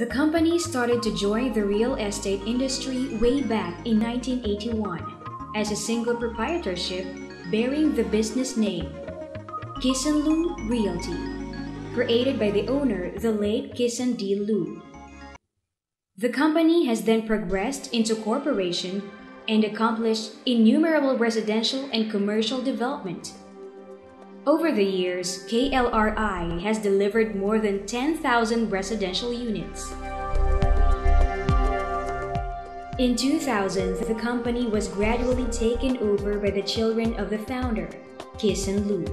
The company started to join the real estate industry way back in 1981 as a single proprietorship bearing the business name Kisan Lu Realty, created by the owner, the late Kisan D. Lu. The company has then progressed into corporation and accomplished innumerable residential and commercial development. Over the years, KLRI has delivered more than 10,000 residential units. In 2000, the company was gradually taken over by the children of the founder, Kisan Lu.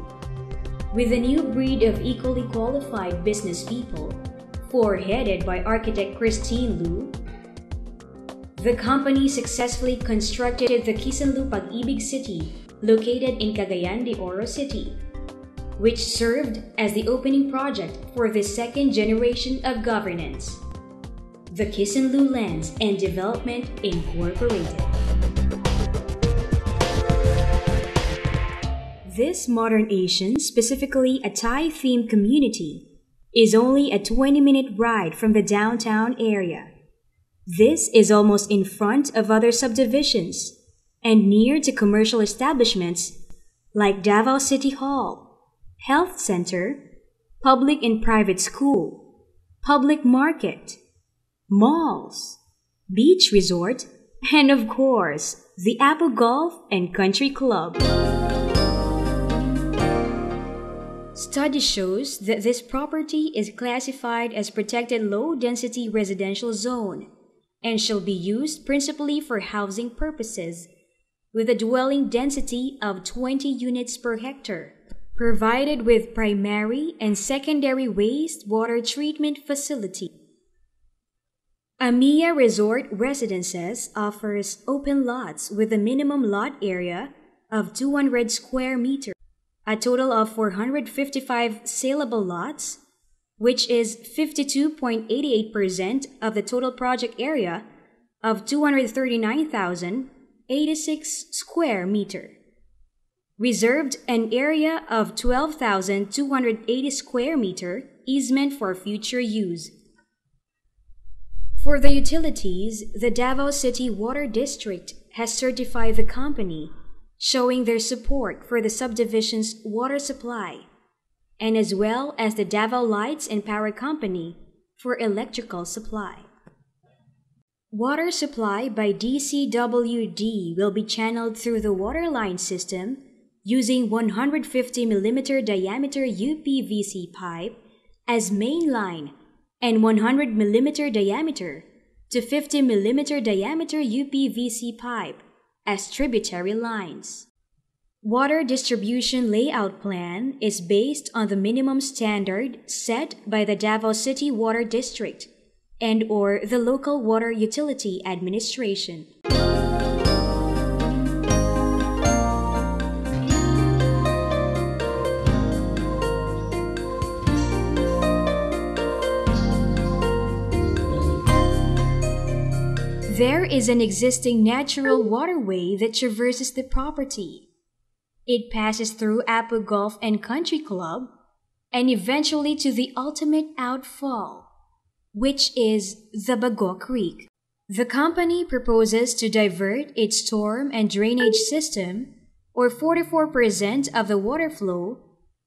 With a new breed of equally qualified business people, headed by architect Christine Lu, the company successfully constructed the Kisan Lu Pag-ibig City, located in Cagayan de Oro City, which served as the opening project for the second generation of governance, the Kisan Lu Lands and Development Incorporated. This modern Asian, specifically a Thai-themed community, is only a 20-minute ride from the downtown area. This is almost in front of other subdivisions and near to commercial establishments like Davao City Hall, Health Center, public and private school, public market, malls, beach resort, and of course, the Apple Golf and Country Club. Study shows that this property is classified as protected low-density residential zone and shall be used principally for housing purposes, with a dwelling density of 20 units per hectare, provided with primary and secondary wastewater treatment facility. AMIYA Resort Residences offers open lots with a minimum lot area of 200 square meters, a total of 455 saleable lots, which is 52.88% of the total project area of 239,086 square meter. Reserved an area of 12,280 square meter easement for future use. For the utilities, the Davao City Water District has certified the company, showing their support for the subdivision's water supply, and as well as the Davao Lights and Power Company for electrical supply. Water supply by DCWD will be channeled through the water line system using 150 mm diameter UPVC pipe as main line and 100 mm diameter to 50 mm diameter UPVC pipe as tributary lines. Water distribution layout plan is based on the minimum standard set by the Davao City Water District and/or the local water utility administration. There is an existing natural waterway that traverses the property. It passes through Apple Golf and Country Club and eventually to the ultimate outfall, which is the Bago Creek. The company proposes to divert its storm and drainage system, or 44% of the water flow,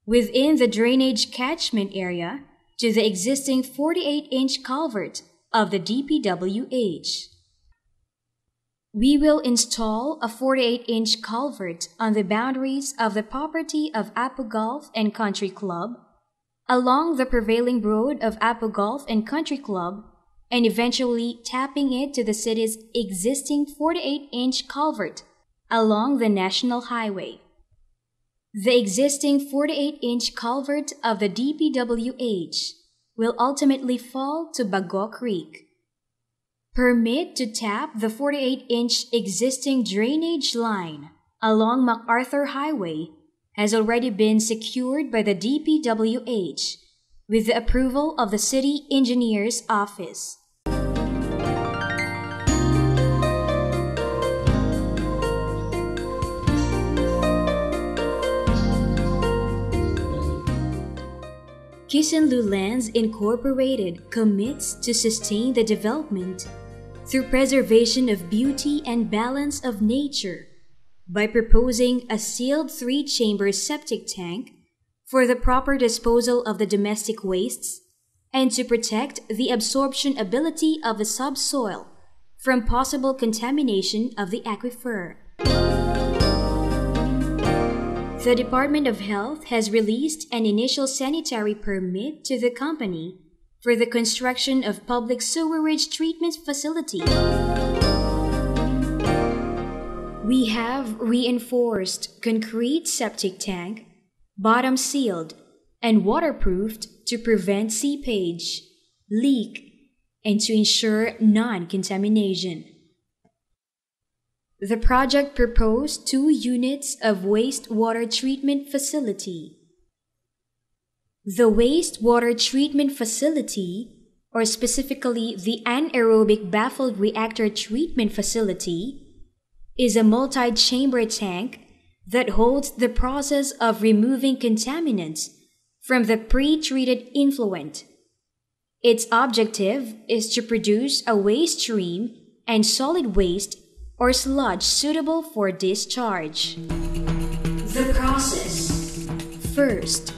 within the drainage catchment area to the existing 48-inch culvert of the DPWH. We will install a 48-inch culvert on the boundaries of the property of Apple Golf and Country Club, along the prevailing road of Apple Golf and Country Club, and eventually tapping it to the city's existing 48-inch culvert along the National Highway. The existing 48-inch culvert of the DPWH will ultimately fall to Bago Creek. Permit to tap the 48-inch existing drainage line along MacArthur Highway has already been secured by the DPWH with the approval of the City Engineer's Office. Kisanlu Lands Incorporated commits to sustain the development through preservation of beauty and balance of nature by proposing a sealed three-chamber septic tank for the proper disposal of the domestic wastes and to protect the absorption ability of the subsoil from possible contamination of the aquifer. The Department of Health has released an initial sanitary permit to the company for the construction of public sewerage treatment facility. We have reinforced concrete septic tank, bottom sealed, and waterproofed to prevent seepage, leak, and to ensure non-contamination. The project proposed 2 units of wastewater treatment facility. The wastewater treatment facility, or specifically the anaerobic baffled reactor treatment facility, is a multi-chamber tank that holds the process of removing contaminants from the pre-treated influent. Its objective is to produce a waste stream and solid waste or sludge suitable for discharge. The process. First,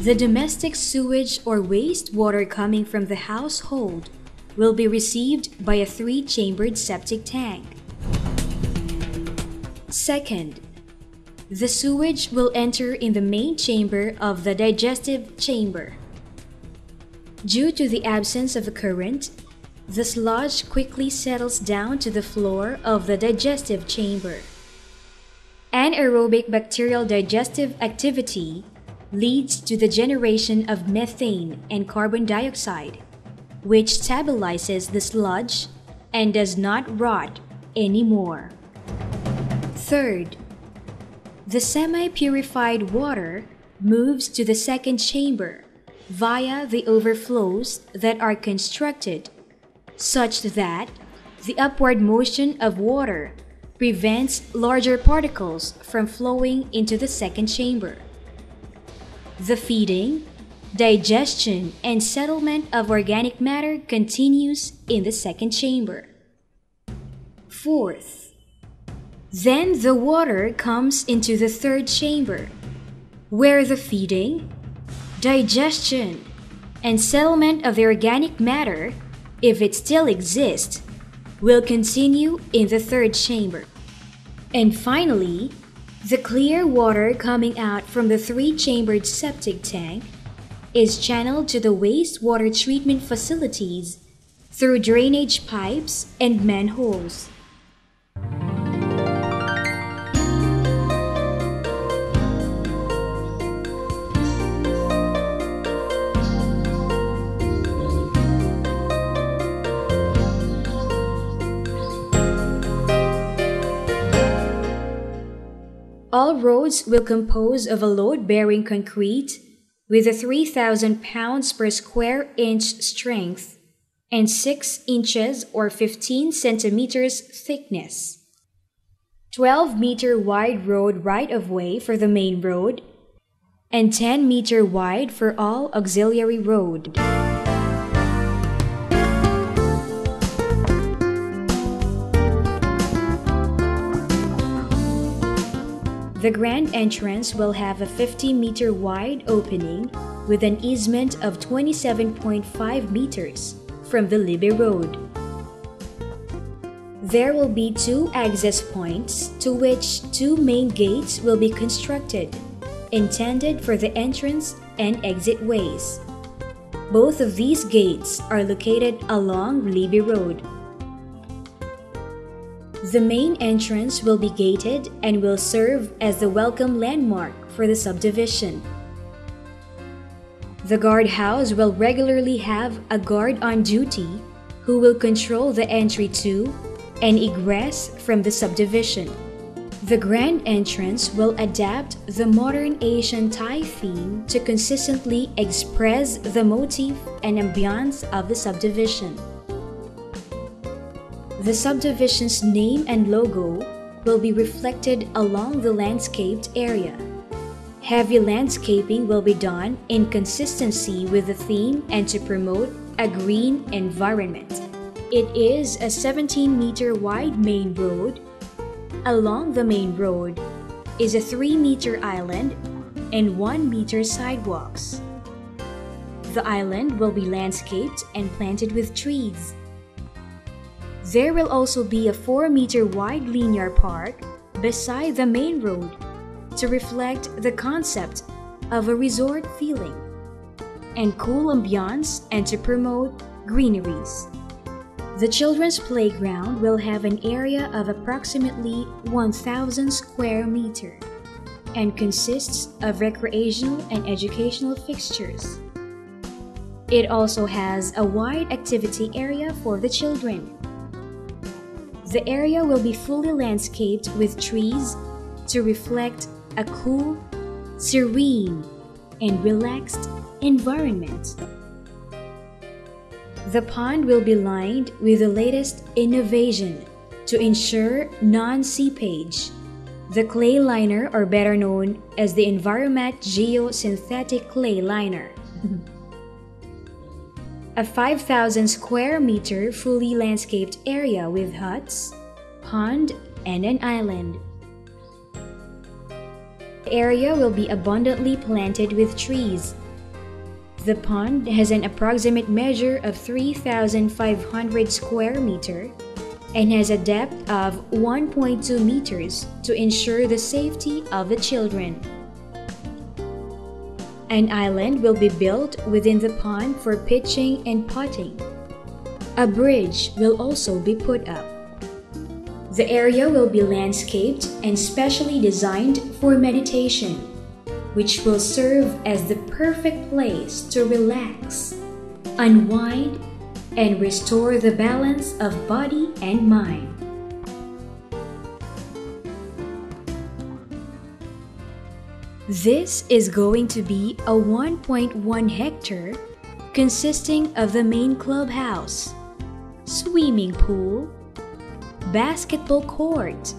the domestic sewage or wastewater coming from the household will be received by a 3-chambered septic tank. Second, the sewage will enter in the main chamber of the digestive chamber. Due to the absence of a current, the sludge quickly settles down to the floor of the digestive chamber. Anaerobic bacterial digestive activity leads to the generation of methane and carbon dioxide, which stabilizes the sludge and does not rot anymore. Third, the semi-purified water moves to the second chamber via the overflows that are constructed such that the upward motion of water prevents larger particles from flowing into the second chamber. The feeding, digestion, and settlement of organic matter continues in the second chamber. Fourth, then the water comes into the third chamber, where the feeding, digestion, and settlement of the organic matter, if it still exists, will continue in the third chamber. And finally, the clear water coming out from the 3-chambered septic tank is channeled to the wastewater treatment facilities through drainage pipes and manholes. All roads will compose of a load-bearing concrete with a 3,000 pounds per square inch strength and 6 inches or 15 centimeters thickness. 12-meter wide road right-of-way for the main road and 10-meter wide for all auxiliary road. The grand entrance will have a 50-meter wide opening with an easement of 27.5 meters from the Libby Road. There will be 2 access points to which 2 main gates will be constructed, intended for the entrance and exit ways. Both of these gates are located along Libby Road. The main entrance will be gated and will serve as the welcome landmark for the subdivision. The guardhouse will regularly have a guard on duty who will control the entry to and egress from the subdivision. The grand entrance will adapt the modern Asian Thai theme to consistently express the motif and ambiance of the subdivision. The subdivision's name and logo will be reflected along the landscaped area. Heavy landscaping will be done in consistency with the theme and to promote a green environment. It is a 17-meter wide main road. Along the main road is a 3-meter island and 1-meter sidewalks. The island will be landscaped and planted with trees. There will also be a 4-meter wide linear park beside the main road to reflect the concept of a resort feeling and cool ambiance and to promote greeneries. The children's playground will have an area of approximately 1,000 square meters and consists of recreational and educational fixtures. It also has a wide activity area for the children. The area will be fully landscaped with trees to reflect a cool, serene, and relaxed environment. The pond will be lined with the latest innovation to ensure non-seepage. The clay liner, or better known as the Enviromat Geosynthetic Clay Liner. A 5,000 square meter fully landscaped area with huts, pond, and an island. The area will be abundantly planted with trees. The pond has an approximate measure of 3,500 square meters and has a depth of 1.2 meters to ensure the safety of the children. An island will be built within the pond for pitching and putting. A bridge will also be put up. The area will be landscaped and specially designed for meditation, which will serve as the perfect place to relax, unwind, and restore the balance of body and mind. This is going to be a 1.1 hectare consisting of the main clubhouse, swimming pool, basketball court,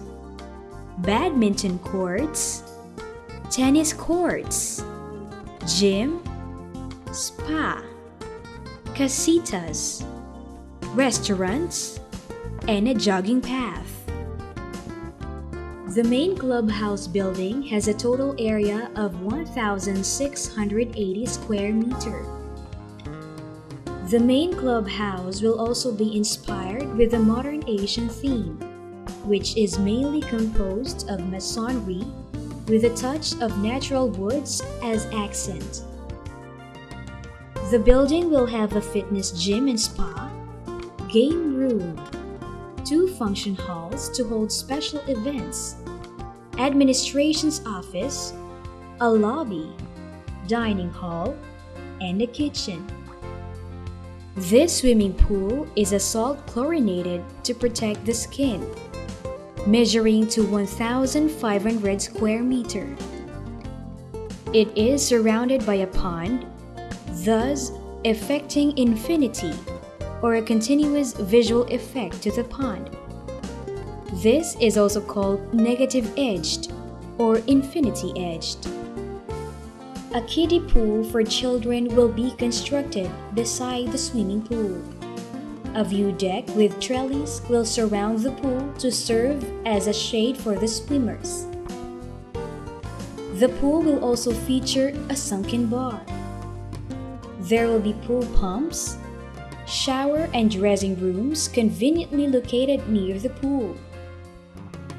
badminton courts, tennis courts, gym, spa, casitas, restaurants, and a jogging path. The main clubhouse building has a total area of 1,680 square meters. The main clubhouse will also be inspired with a modern Asian theme, which is mainly composed of masonry with a touch of natural woods as accent. The building will have a fitness gym and spa, game room, 2 function halls to hold special events, administration's office, a lobby, dining hall, and a kitchen. This swimming pool is a salt chlorinated to protect the skin, measuring to 1,500 square meters. It is surrounded by a pond, thus effecting infinity or a continuous visual effect to the pond. This is also called negative-edged or infinity-edged. A kiddie pool for children will be constructed beside the swimming pool. A view deck with trellis will surround the pool to serve as a shade for the swimmers. The pool will also feature a sunken bar. There will be pool pumps, shower and dressing rooms conveniently located near the pool.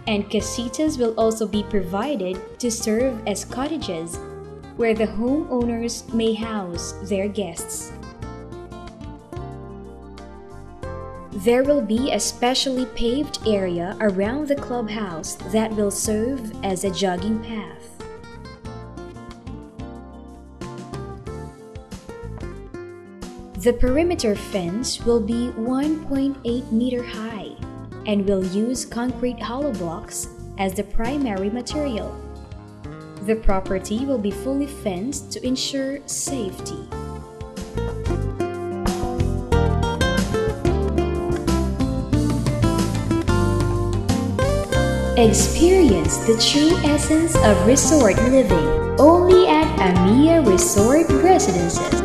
And casitas will also be provided to serve as cottages where the homeowners may house their guests. There will be a specially paved area around the clubhouse that will serve as a jogging path. The perimeter fence will be 1.8 meter high and will use concrete hollow blocks as the primary material. The property will be fully fenced to ensure safety. Experience the true essence of resort living only at AMIYA Resort Residences.